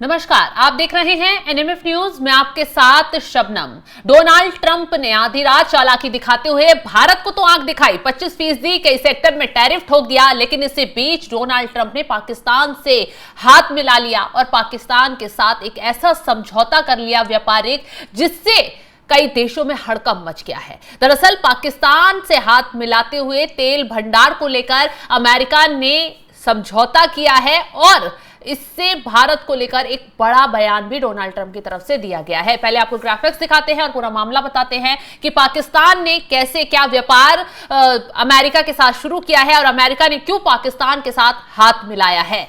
नमस्कार, आप देख रहे हैं एनएमएफ न्यूज। मैं आपके साथ शबनम। डोनाल्ड ट्रंप ने आधी रात चालाकी दिखाते हुए भारत को तो आंख दिखाई, 25% कई सेक्टर में टैरिफ ठोक दिया, लेकिन इसी बीच डोनाल्ड ट्रंप ने पाकिस्तान से हाथ मिला लिया और पाकिस्तान के साथ एक ऐसा समझौता कर लिया व्यापारिक, जिससे कई देशों में हड़कंप मच गया है। दरअसल पाकिस्तान से हाथ मिलाते हुए तेल भंडार को लेकर अमेरिका ने समझौता किया है और इससे भारत को लेकर एक बड़ा बयान भी डोनाल्ड ट्रंप की तरफ से दिया गया है। पहले आपको ग्राफिक्स दिखाते हैं और पूरा मामला बताते हैं कि पाकिस्तान ने कैसे क्या व्यापार अमेरिका के साथ शुरू किया है और अमेरिका ने क्यों पाकिस्तान के साथ हाथ मिलाया है।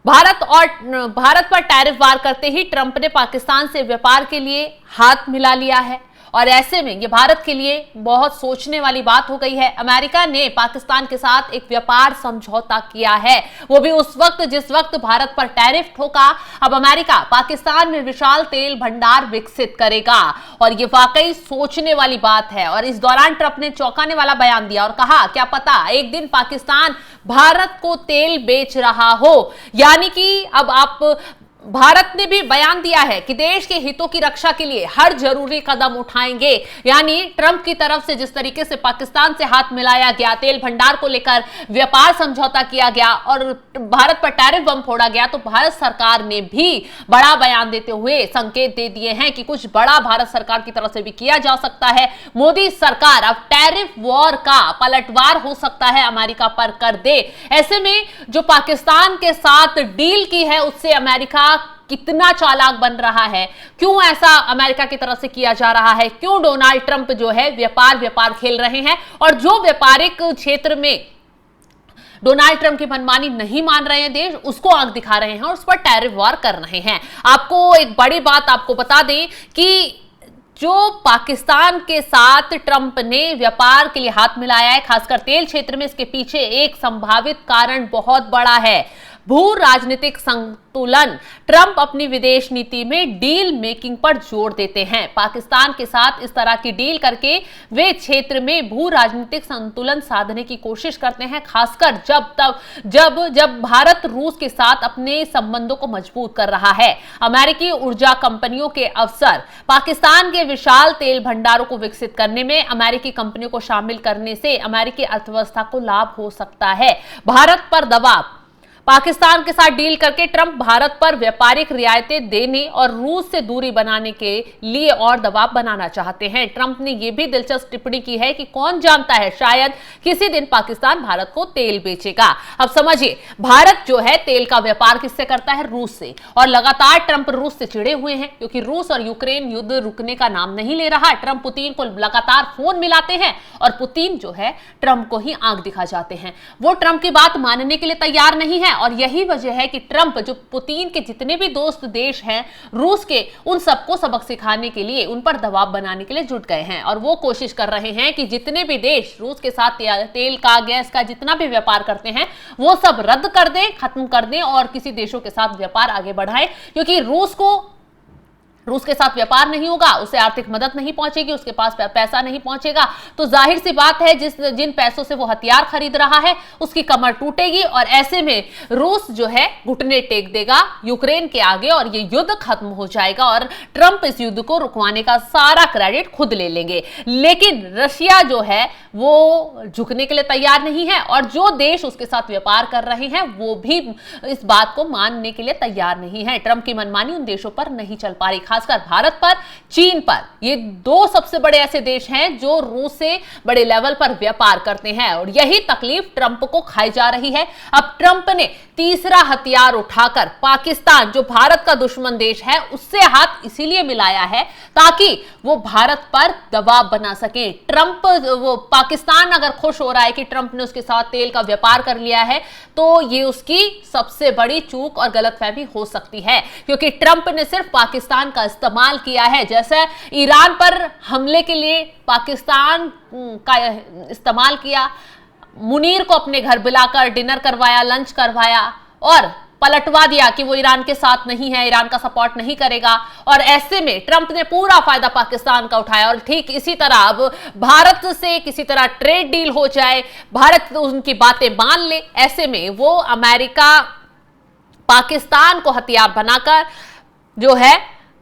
भारत पर टैरिफ वार करते ही ट्रंप ने पाकिस्तान से व्यापार के लिए हाथ मिला लिया है और ऐसे में ये भारत के लिए बहुत सोचने वाली बात हो गई है। अमेरिका ने पाकिस्तान के साथ एक व्यापार समझौता किया है, वो भी उस वक्त जिस वक्त भारत पर टैरिफ ठोका। अब अमेरिका पाकिस्तान में विशाल तेल भंडार विकसित करेगा और ये वाकई सोचने वाली बात है। और इस दौरान ट्रंप ने चौंकाने वाला बयान दिया और कहा, क्या पता एक दिन पाकिस्तान भारत को तेल बेच रहा हो। यानी कि अब भारत ने भी बयान दिया है कि देश के हितों की रक्षा के लिए हर जरूरी कदम उठाएंगे। यानी ट्रंप की तरफ से जिस तरीके से पाकिस्तान से हाथ मिलाया गया, तेल भंडार को लेकर व्यापार समझौता किया गया और भारत पर टैरिफ बम फोड़ा गया, तो भारत सरकार ने भी बड़ा बयान देते हुए संकेत दे दिए हैं कि कुछ बड़ा भारत सरकार की तरफ से भी किया जा सकता है। मोदी सरकार अब टैरिफ वॉर का पलटवार हो सकता है अमेरिका पर कर दे। ऐसे में जो पाकिस्तान के साथ डील की है उससे अमेरिका कितना चालाक बन रहा है, क्यों ऐसा अमेरिका की तरफ से किया जा रहा है, क्यों डोनाल्ड ट्रंप जो है व्यापार खेल रहे हैं और जो व्यापारिक क्षेत्र में डोनाल्ड ट्रंप की मनमानी नहीं मान रहे हैं देश, उसको आंख दिखा रहे हैं और उस पर टैरिफ वार कर रहे हैं। आपको एक बड़ी बात आपको बता दें कि जो पाकिस्तान के साथ ट्रंप ने व्यापार के लिए हाथ मिलाया है, खासकर तेल क्षेत्र में, इसके पीछे एक संभावित कारण बहुत बड़ा है, भू राजनीतिक संतुलन। ट्रंप अपनी विदेश नीति में डील मेकिंग पर जोर देते हैं। पाकिस्तान के साथ इस तरह की डील करके वे क्षेत्र में भू राजनीतिक संतुलन साधने की कोशिश करते हैं, खासकर जब भारत रूस के साथ अपने संबंधों को मजबूत कर रहा है। अमेरिकी ऊर्जा कंपनियों के अवसर, पाकिस्तान के विशाल तेल भंडारों को विकसित करने में अमेरिकी कंपनियों को शामिल करने से अमेरिकी अर्थव्यवस्था को लाभ हो सकता है। भारत पर दबाव, पाकिस्तान के साथ डील करके ट्रंप भारत पर व्यापारिक रियायतें देने और रूस से दूरी बनाने के लिए और दबाव बनाना चाहते हैं। ट्रंप ने यह भी दिलचस्प टिप्पणी की है कि कौन जानता है, शायद किसी दिन पाकिस्तान भारत को तेल बेचेगा। अब समझिए, भारत जो है तेल का व्यापार किससे करता है? रूस से। और लगातार ट्रंप रूस से चिढ़े हुए हैं क्योंकि रूस और यूक्रेन युद्ध रुकने का नाम नहीं ले रहा। ट्रंप पुतिन को लगातार फोन मिलाते हैं और पुतिन जो है ट्रंप को ही आंख दिखा जाते हैं। वो ट्रंप की बात मानने के लिए तैयार नहीं है और यही वजह है कि ट्रंप जो पुतिन के जितने भी दोस्त देश हैं रूस के, उन सबको सबक सिखाने के लिए, उन पर दबाव बनाने के लिए जुट गए हैं और वो कोशिश कर रहे हैं कि जितने भी देश रूस के साथ तेल का, गैस का जितना भी व्यापार करते हैं वो सब रद्द कर दें, खत्म कर दें और किसी देशों के साथ व्यापार आगे बढ़ाएं, क्योंकि रूस के साथ व्यापार नहीं होगा, उसे आर्थिक मदद नहीं पहुंचेगी, उसके पास पैसा नहीं पहुंचेगा, तो जाहिर सी बात है जिन पैसों से वो हथियार खरीद रहा है उसकी कमर टूटेगी और ऐसे में रूस जो है घुटने टेक देगा यूक्रेन के आगे और ये युद्ध खत्म हो जाएगा और ट्रंप इस युद्ध को रुकवाने का सारा क्रेडिट खुद ले लेंगे। लेकिन रशिया जो है वो झुकने के लिए तैयार नहीं है और जो देश उसके साथ व्यापार कर रहे हैं वो भी इस बात को मानने के लिए तैयार नहीं है। ट्रंप की मनमानी उन देशों पर नहीं चल पा रही, खासकर भारत पर, चीन पर। ये दो सबसे बड़े ऐसे देश हैं जो रूस से बड़े लेवल पर व्यापार करते हैं और यही तकलीफ ट्रंप को खाई जा रही है। अब ट्रंप ने तीसरा हथियार उठाकर पाकिस्तान, जो भारत का दुश्मन देश है, उससे हाथ इसीलिए मिलाया है ताकि वो भारत पर दबाव बना सके। पाकिस्तान अगर खुश हो रहा है कि ट्रंप ने उसके साथ तेल का व्यापार कर लिया है तो ये उसकी सबसे बड़ी चूक और गलतफहमी हो सकती है, क्योंकि ट्रंप ने सिर्फ पाकिस्तान का इस्तेमाल किया है। जैसे ईरान पर हमले के लिए पाकिस्तान का इस्तेमाल किया, मुनीर को अपने घर बुलाकर डिनर करवाया, लंच करवाया और पलटवा दिया कि वो ईरान के साथ नहीं है, ईरान का सपोर्ट नहीं करेगा और ऐसे में ट्रंप ने पूरा फायदा पाकिस्तान का उठाया। और ठीक इसी तरह अब भारत से किसी तरह ट्रेड डील हो जाए, भारत उनकी बातें मान ले, ऐसे में वो अमेरिका पाकिस्तान को हथियार बनाकर जो है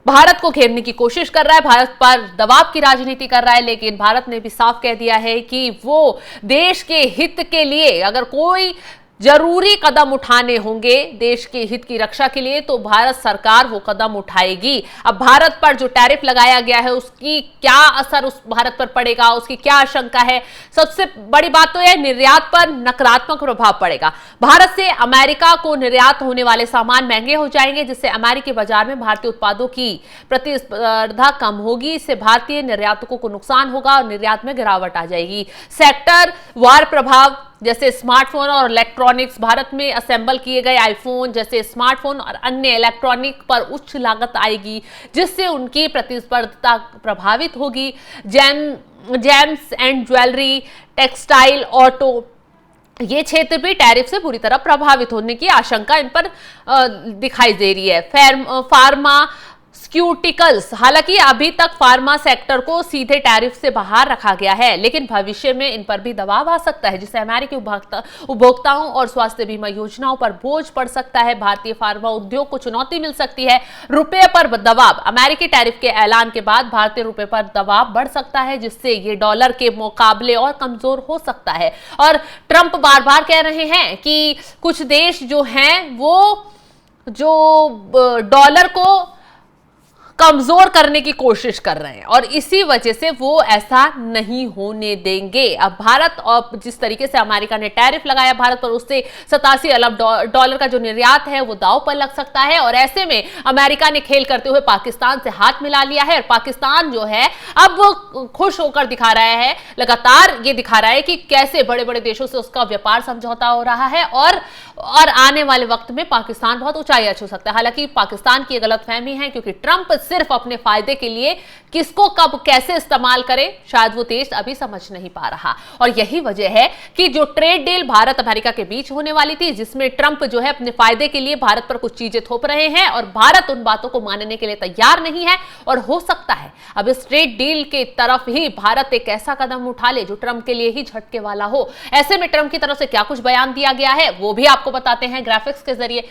भारत को घेरने की कोशिश कर रहा है, भारत पर दबाव की राजनीति कर रहा है। लेकिन भारत ने भी साफ कह दिया है कि वो देश के हित के लिए अगर कोई जरूरी कदम उठाने होंगे देश के हित की रक्षा के लिए तो भारत सरकार वो कदम उठाएगी। अब भारत पर जो टैरिफ लगाया गया है उसकी क्या असर उस भारत पर पड़ेगा, उसकी क्या आशंका है? सबसे बड़ी बात तो यह निर्यात पर नकारात्मक प्रभाव पड़ेगा। भारत से अमेरिका को निर्यात होने वाले सामान महंगे हो जाएंगे, जिससे अमेरिकी बाजार में भारतीय उत्पादों की प्रतिस्पर्धा कम होगी। इससे भारतीय निर्यातकों को नुकसान होगा और निर्यात में गिरावट आ जाएगी। सेक्टर वार प्रभाव जैसे स्मार्टफोन और इलेक्ट्रॉनिक्स, भारत में असेंबल किए गए आईफोन जैसे स्मार्टफोन और अन्य इलेक्ट्रॉनिक पर उच्च लागत आएगी, जिससे उनकी प्रतिस्पर्धा प्रभावित होगी। James and jewellery, textile, auto ये क्षेत्र भी टैरिफ से बुरी तरह प्रभावित होने की आशंका इन पर दिखाई दे रही है। फार्मास्यूटिकल्स, हालांकि अभी तक फार्मा सेक्टर को सीधे टैरिफ से बाहर रखा गया है, लेकिन भविष्य में इन पर भी दबाव आ सकता है, जिससे अमेरिकी उपभोक्ताओं और स्वास्थ्य बीमा योजनाओं पर बोझ पड़ सकता है। भारतीय फार्मा उद्योग को चुनौती मिल सकती है। रुपये पर दबाव, अमेरिकी टैरिफ के ऐलान के बाद भारतीय रुपये पर दबाव बढ़ सकता है, जिससे ये डॉलर के मुकाबले और कमजोर हो सकता है। और ट्रंप बार बार कह रहे हैं कि कुछ देश जो हैं वो जो डॉलर को कमजोर करने की कोशिश कर रहे हैं और इसी वजह से वो ऐसा नहीं होने देंगे। अब भारत और जिस तरीके से अमेरिका ने टैरिफ लगाया भारत पर, उससे 87 अरब डॉलर का जो निर्यात है वो दांव पर लग सकता है। और ऐसे में अमेरिका ने खेल करते हुए पाकिस्तान से हाथ मिला लिया है और पाकिस्तान जो है अब खुश होकर दिखा रहा है, लगातार ये दिखा रहा है कि कैसे बड़े बड़े देशों से उसका व्यापार समझौता हो रहा है और आने वाले वक्त में पाकिस्तान बहुत ऊंचाई छू सकता है। हालांकि पाकिस्तान की गलतफहमी है, क्योंकि ट्रंप सिर्फ अपने फायदे के लिए किसको कब कैसे इस्तेमाल करे शायद वो देश अभी समझ नहीं पा रहा। और यही वजह है कि जो ट्रेड डील भारत अमेरिका के बीच होने वाली थी, जिसमें ट्रंप जो है अपने फायदे के लिए भारत पर कुछ चीजें थोप रहे हैं और भारत उन बातों को मानने के लिए तैयार नहीं है। और हो सकता है अब इस ट्रेड डील के तरफ ही भारत एक ऐसा कदम उठा ले जो ट्रंप के लिए ही झटके वाला हो। ऐसे में ट्रंप की तरफ से क्या कुछ बयान दिया गया है वो भी आपको बताते हैं ग्राफिक्स के जरिए।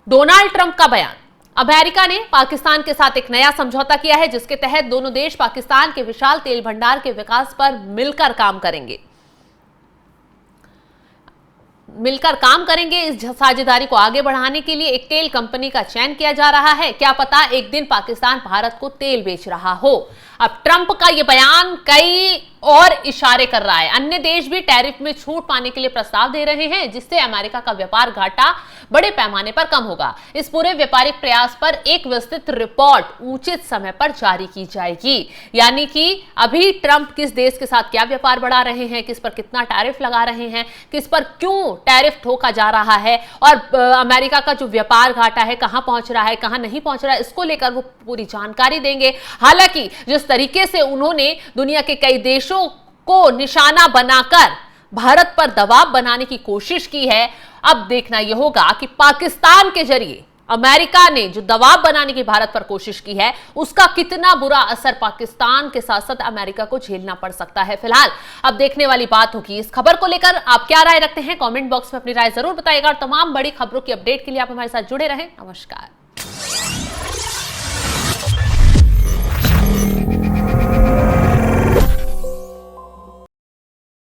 डोनाल्ड ट्रंप का बयान, अमेरिका ने पाकिस्तान के साथ एक नया समझौता किया है, जिसके तहत दोनों देश पाकिस्तान के विशाल तेल भंडार के विकास पर मिलकर काम करेंगे। इस साझेदारी को आगे बढ़ाने के लिए एक तेल कंपनी का चयन किया जा रहा है। क्या पता एक दिन पाकिस्तान भारत को तेल बेच रहा हो। अब ट्रंप का यह बयान कई और इशारे कर रहा है। अन्य देश भी टैरिफ में छूट पाने के लिए प्रस्ताव दे रहे हैं, जिससे अमेरिका का व्यापार घाटा बड़े पैमाने पर कम होगा। इस पूरे व्यापारिक प्रयास पर एक विस्तृत रिपोर्ट उचित समय पर जारी की जाएगी। यानी कि अभी ट्रंप किस देश के साथ क्या व्यापार बढ़ा रहे हैं, किस पर कितना टैरिफ लगा रहे हैं, किस पर क्यों टैरिफ ठोका जा रहा है और अमेरिका का जो व्यापार घाटा है कहां पहुंच रहा है कहां नहीं पहुंच रहा है, इसको लेकर वो पूरी जानकारी देंगे। हालांकि जिस तरीके से उन्होंने दुनिया के कई देशों को निशाना बनाकर भारत पर दबाव बनाने की कोशिश की है, अब देखना यह होगा कि पाकिस्तान के जरिए अमेरिका ने जो दबाव बनाने की भारत पर कोशिश की है उसका कितना बुरा असर पाकिस्तान के साथ साथ अमेरिका को झेलना पड़ सकता है। फिलहाल अब देखने वाली बात होगी। इस खबर को लेकर आप क्या राय रखते हैं, कमेंट बॉक्स में अपनी राय जरूर बताइएगा और तमाम बड़ी खबरों की अपडेट के लिए आप हमारे साथ जुड़े रहें। नमस्कार।